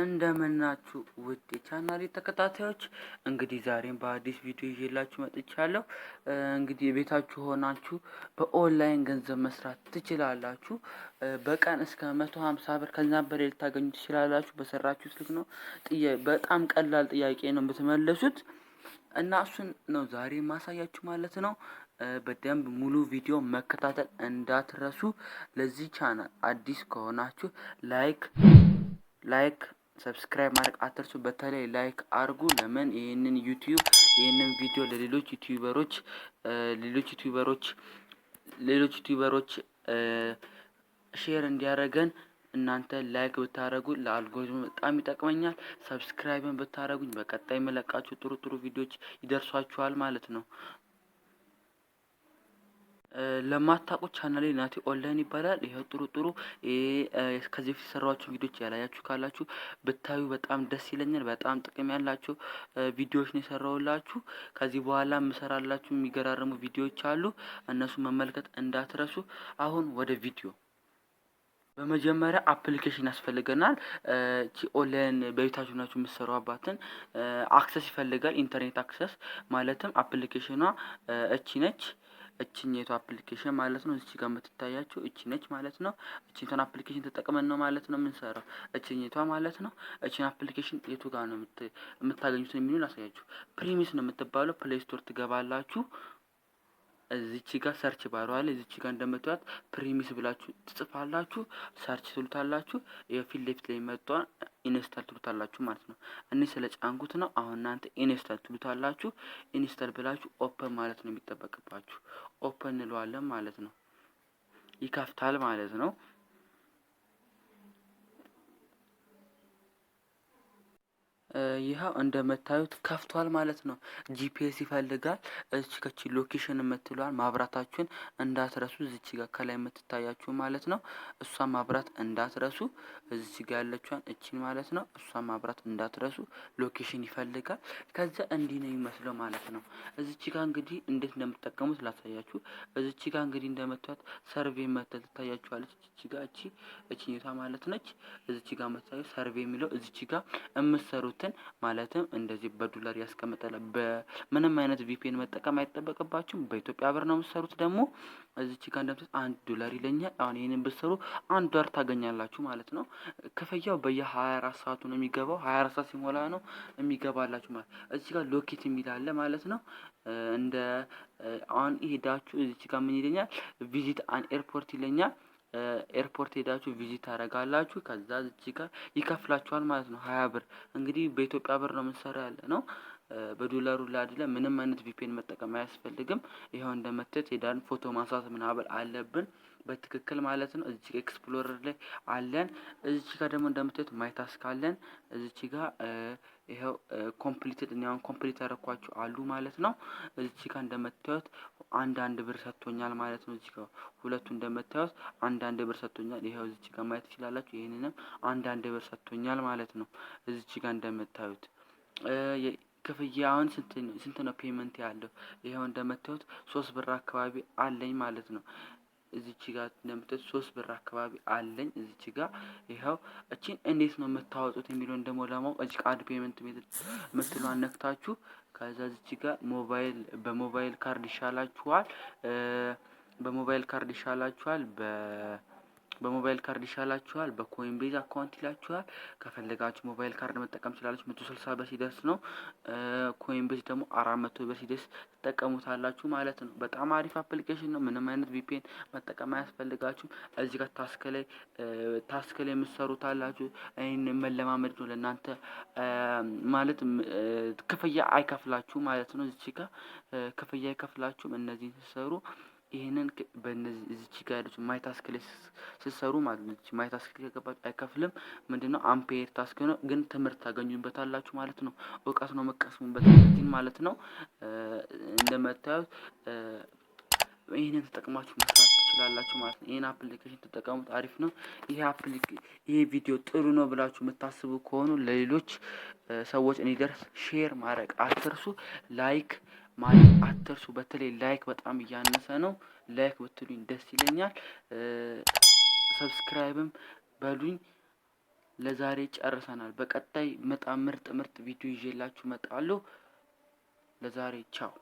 እንደምናችሁ ውድ የቻናሌ ተከታታዮች እንግዲህ ዛሬም በአዲስ ቪዲዮ ይዤላችሁ መጥቻለሁ። እንግዲህ ቤታችሁ ሆናችሁ በኦንላይን ገንዘብ መስራት ትችላላችሁ። በቀን እስከ 150 ብር ከዛ በላይ ልታገኙ ትችላላችሁ በሰራችሁት ልክ ነው። በጣም ቀላል ጥያቄ ነው የምትመለሱት እና እሱን ነው ዛሬ ማሳያችሁ ማለት ነው። በደንብ ሙሉ ቪዲዮ መከታተል እንዳትረሱ። ለዚህ ቻናል አዲስ ከሆናችሁ ላይክ ሰብስክራይብ ማድረግ አትርሱ። በተለይ ላይክ አድርጉ። ለምን ይሄንን ቪዲዮ ለሌሎች ዩቲዩበሮች ሼር እንዲያደርገን እናንተ ላይክ ብታደርጉ ለአልጎሪዝሙ በጣም ይጠቅመኛል። ሰብስክራይብን ብታደርጉኝ በቀጣይ መለቃችሁ ጥሩ ቪዲዮዎች ይደርሷችኋል ማለት ነው። ለማታውቁት ቻናሌ ናቲ ኦንላይን ይባላል። ይሄው ጥሩ ከዚህ በፊት የሰራኋቸው ቪዲዮዎች ያላያችሁ ካላችሁ ብታዩ በጣም ደስ ይለኛል። በጣም ጥቅም ያላችሁ ቪዲዮዎች ነው የሰራሁላችሁ። ከዚህ በኋላ የምሰራላችሁ የሚገራርሙ ቪዲዮዎች አሉ። እነሱ መመልከት እንዳትረሱ። አሁን ወደ ቪዲዮ። በመጀመሪያ አፕሊኬሽን ያስፈልገናል። ኦንላይን በቤታችሁ ናችሁ የምትሰሩባትን አክሰስ ይፈልጋል። ኢንተርኔት አክሰስ ማለትም አፕሊኬሽኗ እቺ ነች። እቺኛይቱ አፕሊኬሽን ማለት ነው። እዚህ ጋር የምትታያችሁ እቺ ነች ማለት ነው። እቺን አፕሊኬሽን ተጠቅመን ነው ማለት ነው የምንሰራው። እቺኛይቷ ማለት ነው። እቺን አፕሊኬሽን የቱ ጋር ነው የምታገኙት የሚሉን ላሳያችሁ። ፕሪሚስ ነው የምትባለው። ፕሌይ ስቶር ትገባላችሁ። እዚች ጋር ሰርች ባሩ አለ። እዚች ጋር እንደምታዩት ፕሪሚስ ብላችሁ ትጽፋላችሁ። ሰርች ትሉታላችሁ። የፊት ለፊት ላይ መጥቷል። ኢንስታል ትሉታላችሁ ማለት ነው። እኔ ስለጫንኩት ነው። አሁን እናንተ ኢንስታል ትሉታላችሁ። ኢንስታል ብላችሁ ኦፕን ማለት ነው የሚጠበቅባችሁ። ኦፕን እንለዋለን ማለት ነው። ይከፍታል ማለት ነው። ይሄው እንደምታዩት ከፍቷል ማለት ነው። ጂፒኤስ ይፈልጋል። እቺ ሎኬሽን የምትሏል ማብራታችሁን እንዳትረሱ። እዚች ጋር ከላይ የምትታያችሁ ማለት ነው። እሷን ማብራት እንዳትረሱ። እዚች ጋር ያለችዋን እቺን ማለት ነው። እሷን ማብራት እንዳትረሱ። ሎኬሽን ይፈልጋል። ከዛ እንዲህ ነው የሚመስለው ማለት ነው። እዚች ጋር እንግዲህ እንዴት እንደምትጠቀሙት ላሳያችሁ። እዚች ጋር እንግዲህ እንደምታዩት ሰርቬይ መተል ትታያችኋለች። እዚች ጋር እቺኝታ ማለት ነች። እዚች ጋር መታየው ሰርቬይ የሚለው እዚች ጋር የምትሰሩት ማለትም እንደዚህ በዶላር ያስቀምጣል። በምንም አይነት ቪፒኤን መጠቀም አይጠበቅባችሁም። በኢትዮጵያ ብር ነው የምትሰሩት። ደግሞ እዚች ጋር እንደምትሰሩት $1 ይለኛል። አሁን ይሄንን ብትሰሩ $1 ታገኛላችሁ ማለት ነው። ክፍያው በየ24 ሰዓቱ ነው የሚገባው። 24 ሰዓት ሲሞላ ነው የሚገባላችሁ ማለት። እዚች ጋር ሎኬት የሚል አለ ማለት ነው። እንደ አሁን ሄዳችሁ እዚች ጋር ምን ይለኛል? ቪዚት አን ኤርፖርት ይለኛል። ኤርፖርት ሄዳችሁ ቪዚት ታደርጋላችሁ። ከዛ እዚህ ጋር ይከፍላችኋል ማለት ነው 20 ብር። እንግዲህ በኢትዮጵያ ብር ነው የምንሰራው ያለ ነው። በዶላሩ ላይ አይደለም። ምንም አይነት ቪፒኤን መጠቀም አያስፈልግም። ይሄው እንደምትት ሄዳን ፎቶ ማንሳት ምናምን አለብን በትክክል ማለት ነው። እዚህ ኤክስፕሎረር ላይ አለን። እዚህ ጋር ደግሞ እንደምትት ማይታስክ አለን። እዚህ ጋር ይሄው ኮምፕሊትድ ነው ኮምፕሊት ያደረኳችሁ አሉ ማለት ነው። እዚህ ጋር እንደምታዩት አንድ ብር ሰጥቶኛል ማለት ነው። እዚህ ጋር ሁለቱ እንደምታዩት አንድ ብር ሰጥቶኛል። ይሄው እዚህ ጋር ማየት ትችላላችሁ። ይሄንንም አንድ ብር ሰጥቶኛል ማለት ነው። እዚህ ጋር እንደምታዩት ክፍያውን ስንት ነው ፔመንት ያለው? ይሄው እንደምታዩት 3 ብር አካባቢ አለኝ ማለት ነው። እዚች ጋር እንደምታዩት 3 ብር አካባቢ አለኝ። እዚች ጋር ይሄው እቺን እንዴት ነው የምታወጡት የሚለውን ደግሞ ለማወቅ እዚህ ካርድ ፔመንት ሜተድ ምትሏን ነክታችሁ ከዛ እዚች ጋር በሞባይል ካርድ ይሻላችኋል። በሞባይል ካርድ ይሻላችኋል። በኮይን ቤዝ አካውንት ይላችኋል። ከፈለጋችሁ ሞባይል ካርድ መጠቀም ትችላላችሁ። 160 ብር ሲደርስ ነው። ኮይን ቤዝ ደግሞ 400 ብር ሲደርስ ተጠቀሙታላችሁ ማለት ነው። በጣም አሪፍ አፕሊኬሽን ነው። ምንም አይነት ቪፒኤን መጠቀም አያስፈልጋችሁም። እዚህ ጋር ታስክ ላይ የምትሰሩት አላችሁ። ይሄን መለማመድ ነው ለእናንተ ማለት ክፍያ አይከፍላችሁ ማለት ነው። እዚህ ጋር ክፍያ አይከፍላችሁም። እነዚህን ሲሰሩ ይሄንን በእነዚህ እዚች ጋር ያለች ማይ ታስክ ላይ ሲሰሩ ማለት ነው። እዚች ማይ ታስክ ላይ ገባችሁ አይከፍልም። ምንድነው አምፔር ታስክ ነው፣ ግን ትምህርት ታገኙበታላችሁ ማለት ነው። እውቀት ነው መቀስሙበት ማለት ነው። እንደምታዩት ይሄንን ተጠቅማችሁ መስራት ትችላላችሁ ማለት ነው። ይሄን አፕሊኬሽን ተጠቀሙት፣ አሪፍ ነው። ይሄ ቪዲዮ ጥሩ ነው ብላችሁ የምታስቡ ከሆኑ ለሌሎች ሰዎች እንዲደርስ ሼር ማድረግ አትርሱ። ላይክ ማለት አትርሱ። በተለይ ላይክ በጣም እያነሰ ነው። ላይክ ብትሉኝ ደስ ይለኛል። ሰብስክራይብም በሉኝ። ለዛሬ ጨርሰናል። በቀጣይ በጣም ምርጥ ቪዲዮ ይዤላችሁ እመጣለሁ። ለዛሬ ቻው።